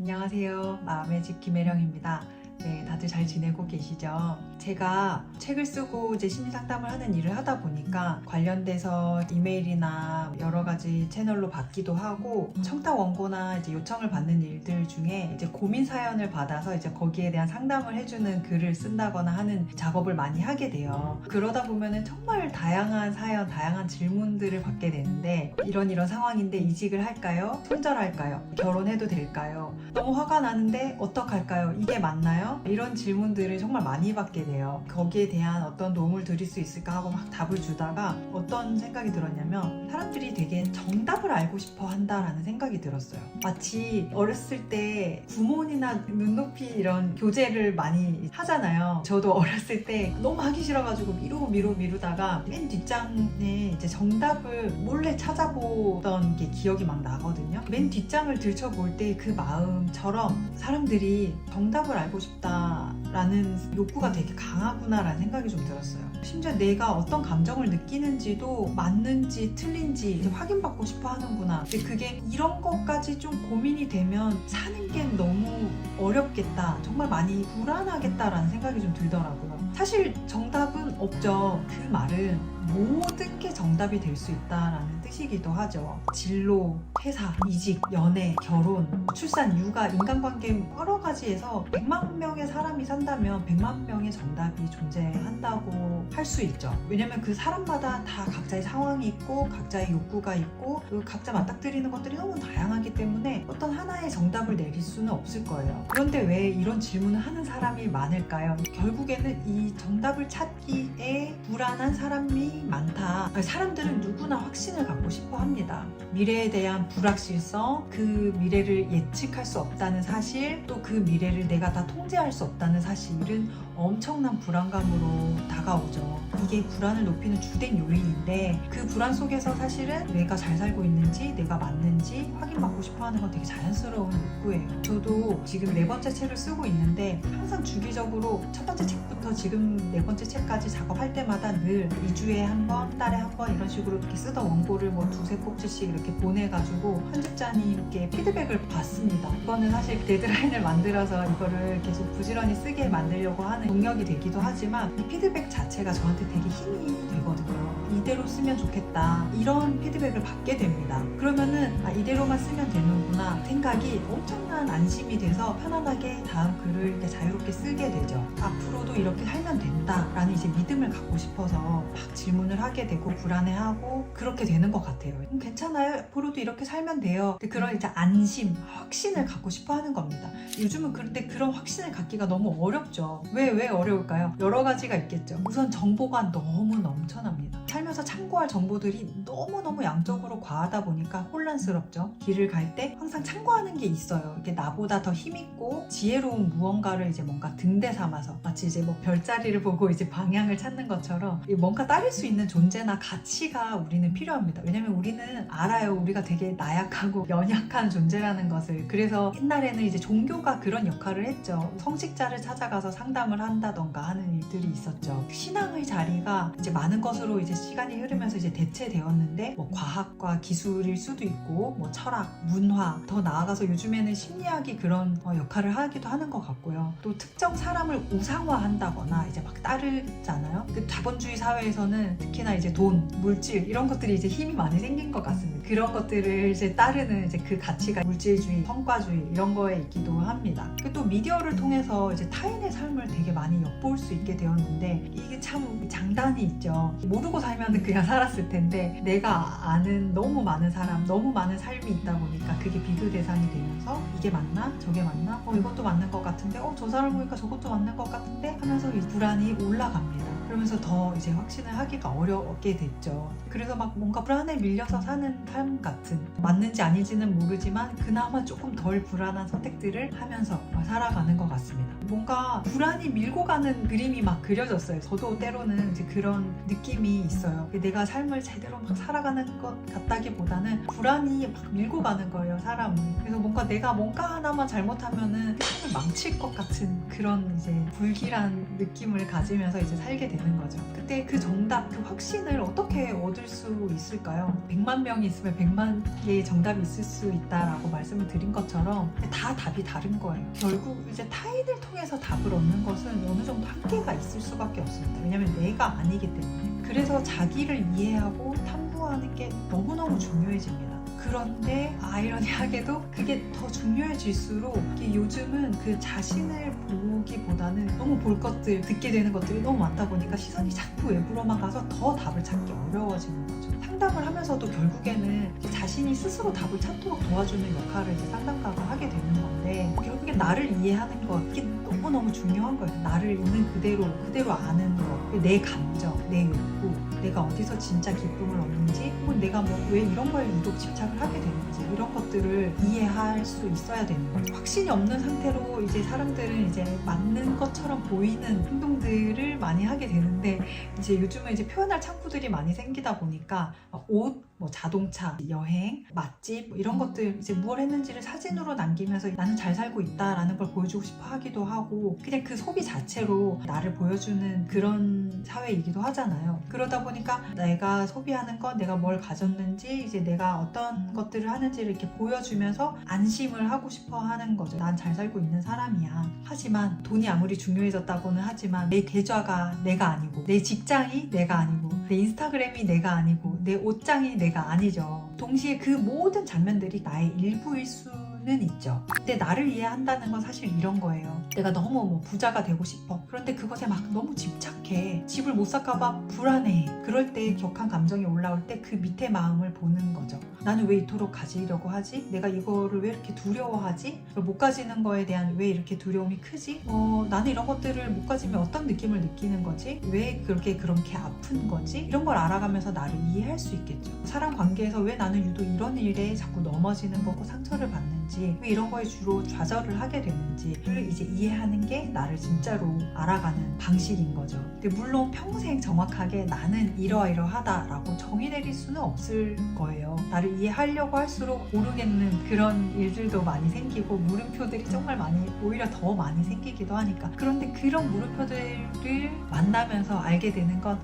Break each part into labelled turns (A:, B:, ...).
A: 안녕하세요. 마음의 집 김혜령입니다. 네, 다들 잘 지내고 계시죠? 제가 책을 쓰고 이제 심리 상담을 하는 일을 하다 보니까 관련돼서 이메일이나 여러 가지 채널로 받기도 하고 청탁 원고나 이제 요청을 받는 일들 중에 이제 고민 사연을 받아서 이제 거기에 대한 상담을 해주는 글을 쓴다거나 하는 작업을 많이 하게 돼요. 그러다 보면은 정말 다양한 사연, 다양한 질문들을 받게 되는데 이런 상황인데 이직을 할까요? 손절할까요? 결혼해도 될까요? 너무 화가 나는데 어떡할까요? 이게 맞나요? 이런 질문들을 정말 많이 받게 돼요. 거기에 대한 어떤 도움을 드릴 수 있을까 하고 막 답을 주다가 어떤 생각이 들었냐면 사람들이 되게 정답을 알고 싶어 한다라는 생각이 들었어요. 마치 어렸을 때 구몬이나 눈높이 이런 교재를 많이 하잖아요. 저도 어렸을 때 너무 하기 싫어가지고 미루다가 맨 뒷장에 이제 정답을 몰래 찾아보던 게 기억이 막 나거든요. 맨 뒷장을 들춰볼 때 그 마음처럼 사람들이 정답을 알고 싶다라는 욕구가 되게 강하구나라는 생각이 좀 들었어요. 심지어 내가 어떤 감정을 느끼는지도 맞는지 틀린지 이제 확인받고 싶어 하는구나. 근데 그게 이런 것까지 좀 고민이 되면 사는 게 너무 어렵겠다. 정말 많이 불안하겠다라는 생각이 좀 들더라고요. 사실 정답은 없죠. 그 말은 모든 게 정답이 될 수 있다라는 뜻이기도 하죠. 진로, 회사, 이직, 연애, 결혼, 출산, 육아, 인간관계 여러 가지에서 100만 명의 사람이 산다면 100만 명의 정답이 존재한다고 할 수 있죠. 왜냐면 그 사람마다 다 각자의 상황이 있고 각자의 욕구가 있고 각자 맞닥뜨리는 것들이 너무 다양하기 때문에 어떤 하나의 정답을 내릴 수는 없을 거예요. 그런데 왜 이런 질문을 하는 사람이 많을까요? 결국에는 이 정답을 찾기에 불안한 사람이 많다. 사람들은 누구나 확신을 갖고 싶어 합니다. 미래에 대한 불확실성, 그 미래를 예측할 수 없다는 사실, 또 그 미래를 내가 다 통제할 수 없다는 사실은 엄청난 불안감으로 다가오죠. 이게 불안을 높이는 주된 요인인데 그 불안 속에서 사실은 내가 잘 살고 있는지 내가 맞는지 확인받고 싶어하는 건 되게 자연스러운 욕구예요. 저도 지금 4번째 책을 쓰고 있는데 항상 주기적으로 첫 번째 책부터 지금 4번째 책까지 작업할 때마다 늘 2주에 한 번, 달에 한 번 이런 식으로 이렇게 쓰던 원고를 뭐 2-3꼭지씩 이렇게 보내가지고 편집자님께 피드백을 받습니다. 이거는 사실 데드라인을 만들어서 이거를 계속 부지런히 쓰게 만들려고 하는 동력이 되기도 하지만 이 피드백 자체가 저한테 되게 힘이 되거든요. 이대로 쓰면 좋겠다 이런 피드백을 받게 됩니다. 그러면은 이대로만 쓰면 되는구나 생각이 엄청난 안심이 돼서 편안하게 다음 글을 이렇게 자유롭게 쓰게 되죠. 앞으로도 이렇게 살면 된다라는 이제 믿음을 갖고 싶어서 막 질문을 하게 되고 불안해하고 그렇게 되는 것 같아요. 괜찮아요. 앞으로도 이렇게 살면 돼요. 근데 그런 이제 안심, 확신을 갖고 싶어 하는 겁니다. 요즘은 그런데 그런 확신을 갖기가 너무 어렵죠. 왜 어려울까요? 여러 가지가 있겠죠. 우선 정보가 너무 넘쳐납니다. 살면서 참고할 정보들이 너무너무 양적으로 과하다 보니까 혼란스럽죠. 길을 갈 때 항상 참고하는 게 있어요. 이렇게 나보다 더 힘있고 지혜로운 무언가를 이제 뭔가 등대 삼아서 마치 이제 뭐 별자리를 보고 이제 방향을 찾는 것처럼 뭔가 따를 수 있는 존재나 가치가 우리는 필요합니다. 왜냐면 우리는 알아요. 우리가 되게 나약하고 연약한 존재라는 것을. 그래서 옛날에는 이제 종교가 그런 역할을 했죠. 성직자를 찾아가서 상담을 한다던가 하는 일들이 있었죠. 신앙의 자리가 이제 많은 것으로 이제 시간이 흐르면서 이제 대체되었는데 뭐 과학과 기술일 수도 있고 뭐 철학, 문화, 더 나아가서 요즘에는 심리학이 그런 역할을 하기도 하는 것 같고요. 또 특정 사람을 우상화한다거나 이제 막 따르잖아요. 그 자본주의 사회에서는 특히나 이제 돈, 물질 이런 것들이 이제 힘이 많이 생긴 것 같습니다. 그런 것들을 이제 따르는 이제 그 가치가 물질주의, 성과주의 이런 거에 있기도 합니다. 또 미디어를 통해서 이제 타인의 삶을 되게 많이 엿볼 수 있게 되었는데 이게 참 장단이 있죠. 모르고 살면 그냥 살았을 텐데 내가 아는 너무 많은 사람, 너무 많은 삶이 있다 보니까 그게 비교 대상이 되면서 이게 맞나? 저게 맞나? 이것도 맞는 것 같은데 저 사람 보니까 저것도 맞는 것 같은데 하면서 이 불안이 올라갑니다. 그러면서 더 이제 확신을 하기가 어렵게 됐죠. 그래서 막 뭔가 불안에 밀려서 사는 삶 같은, 맞는지 아닌지는 모르지만 그나마 조금 덜 불안한 선택들을 하면서 살아가는 것 같습니다. 뭔가 불안이 밀고 가는 그림이 막 그려졌어요. 저도 때로는 이제 그런 느낌이 있어요. 내가 삶을 제대로 막 살아가는 것 같다기보다는 불안이 막 밀고 가는 거예요, 사람을. 그래서 뭔가 내가 뭔가 하나만 잘못하면 하면은 세상을 망칠 것 같은 그런 이제 불길한 느낌을 가지면서 이제 살게 되는 거죠. 그때 그 정답, 그 확신을 어떻게 얻을 수 있을까요? 100만 명이 있으면 100만 개의 정답이 있을 수 있다라고 말씀을 드린 것처럼 다 답이 다른 거예요. 결국 이제 타인을 통해서 답을 얻는 것은 어느 정도 한계가 있을 수밖에 없습니다. 왜냐면 내가 아니기 때문에. 그래서 자기를 이해하고 탐구하는 게 너무너무 중요해집니다. 그런데 아이러니하게도 그게 더 중요해질수록 이게 요즘은 그 자신을 보기보다는 너무 볼 것들, 듣게 되는 것들이 너무 많다 보니까 시선이 자꾸 외부로만 가서 더 답을 찾기 어려워지는 거죠. 상담을 하면서도 결국에는 자신이 스스로 답을 찾도록 도와주는 역할을 이제 상담가가 하게 되는 건데, 결국에 나를 이해하는 것, 이게 너무너무 중요한 거예요. 나를 있는 그대로 아는 것, 내 감정, 내 욕구, 내가 어디서 진짜 기쁨을 얻는지, 혹은 내가 뭐 왜 이런 거에 유독 집착을 하게 되는지, 이런 것들을 이해할 수 있어야 되는 거죠. 확신이 없는 상태로 이제 사람들은 이제 맞는 것처럼 보이는 행동들을 많이 하게 되는데, 이제 요즘은 이제 표현할 창구들이 많이 생기다 보니까 옷, 뭐 자동차, 여행, 맛집, 뭐 이런 것들 이제 무엇 했는지를 사진으로 남기면서 나는 잘 살고 있다라는 걸 보여주고 싶어 하기도 하고, 그냥 그 소비 자체로 나를 보여주는 그런 사회이기도 하잖아요. 그러다 보니까 내가 소비하는 것, 내가 뭘 가졌는지, 이제 내가 어떤 것들을 하는지를 이렇게 보여주면서 안심을 하고 싶어 하는 거죠. 난 잘 살고 있는 사람이야. 하지만 돈이 아무리 중요해졌다고는 하지만 내 계좌가 내가 아니고, 내 직장이 내가 아니고, 내 인스타그램이 내가 아니고, 내 옷장이 내가 아니죠. 동시에 그 모든 장면들이 나의 일부일 수는 있죠. 근데 나를 이해한다는 건 사실 이런 거예요. 내가 너무 뭐 부자가 되고 싶어. 그런데 그것에 막 너무 집착해. 집을 못 살까봐 불안해. 그럴 때 격한 감정이 올라올 때 그 밑에 마음을 보는 거죠. 나는 왜 이토록 가지려고 하지? 내가 이거를 왜 이렇게 두려워하지? 못 가지는 거에 대한 왜 이렇게 두려움이 크지? 나는 이런 것들을 못 가지면 어떤 느낌을 느끼는 거지? 왜 그렇게 아픈 거지? 이런 걸 알아가면서 나를 이해할 수 있겠죠. 사람 관계에서 왜 나는 유독 이런 일에 자꾸 넘어지는 거고 상처를 받는지, 왜 이런 거에 주로 좌절을 하게 되는지를 이제 이해하는 게 나를 진짜로 알아가는 방식인 거죠. 근데 물론 평생 정확하게 나는 이러이러하다라고 정의 내릴 수는 없을 거예요. 나를 이해하려고 할수록 모르겠는 그런 일들도 많이 생기고, 물음표들이 정말 많이, 오히려 더 많이 생기기도 하니까. 그런데 그런 물음표들을 만나면서 알게 되는 건,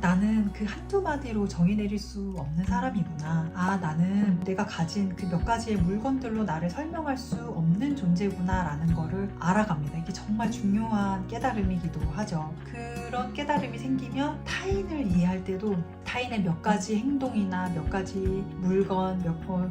A: 나는 그 한두 마디로 정의 내릴 수 없는 사람이구나. 나는 내가 가진 그 몇 가지의 물건들로 나를 설명할 수 없는 존재구나 라는 거를 알아갑니다. 이게 정말 중요한 깨달음이기도 하죠. 그런 깨달음이 생기면 타인을 이해할 때도 타인의 몇 가지 행동이나 몇 가지 물건,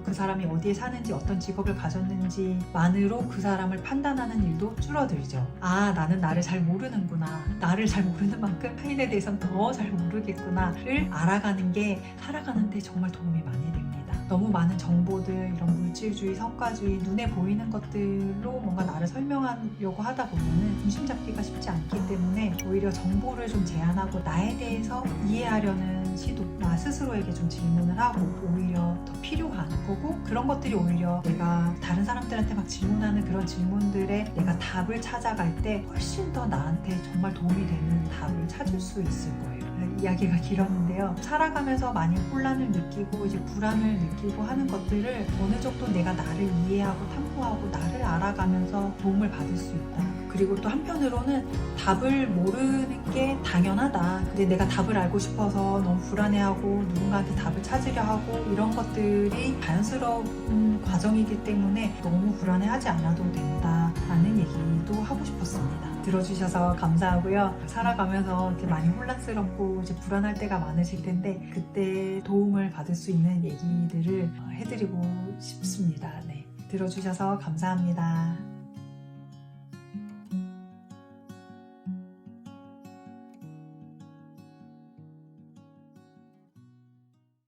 A: 그 사람이 어디에 사는지, 어떤 직업을 가졌는지만으로 그 사람을 판단하는 일도 줄어들죠. 나는 나를 잘 모르는구나. 나를 잘 모르는 만큼 타인에 대해서는 더 잘 모르겠구나를 알아가는 게 살아가는데 정말 도움이 많이 됩니다. 너무 많은 정보들, 이런 물질주의, 성과주의, 눈에 보이는 것들로 뭔가 나를 설명하려고 하다 보면은 중심 잡기가 쉽지 않기 때문에 오히려 정보를 좀 제한하고 나에 대해서 이해하려는 시도, 나 스스로에게 좀 질문을 하고 오히려 더 필요한 거고, 그런 것들이 오히려 내가 다른 사람들한테 막 질문하는 그런 질문들에 내가 답을 찾아갈 때 훨씬 더 나한테 정말 도움이 되는 답을 찾을 수 있을 거예요. 이야기가 길었는데요. 살아가면서 많이 혼란을 느끼고 이제 불안을 느끼고 하는 것들을 어느 정도 내가 나를 이해하고 탐구하고 나를 알아가면서 도움을 받을 수 있다. 그리고 또 한편으로는 답을 모르는 게 당연하다. 근데 내가 답을 알고 싶어서 너무 불안해하고 누군가한테 답을 찾으려 하고 이런 것들이 자연스러운 과정이기 때문에 너무 불안해하지 않아도 된다라는 얘기도 하고 싶었습니다. 들어주셔서 감사하고요. 살아가면서 이렇게 많이 혼란스럽고 이제 불안할 때가 많으실 텐데, 그때 도움을 받을 수 있는 얘기들을 해드리고 싶습니다. 네. 들어주셔서 감사합니다.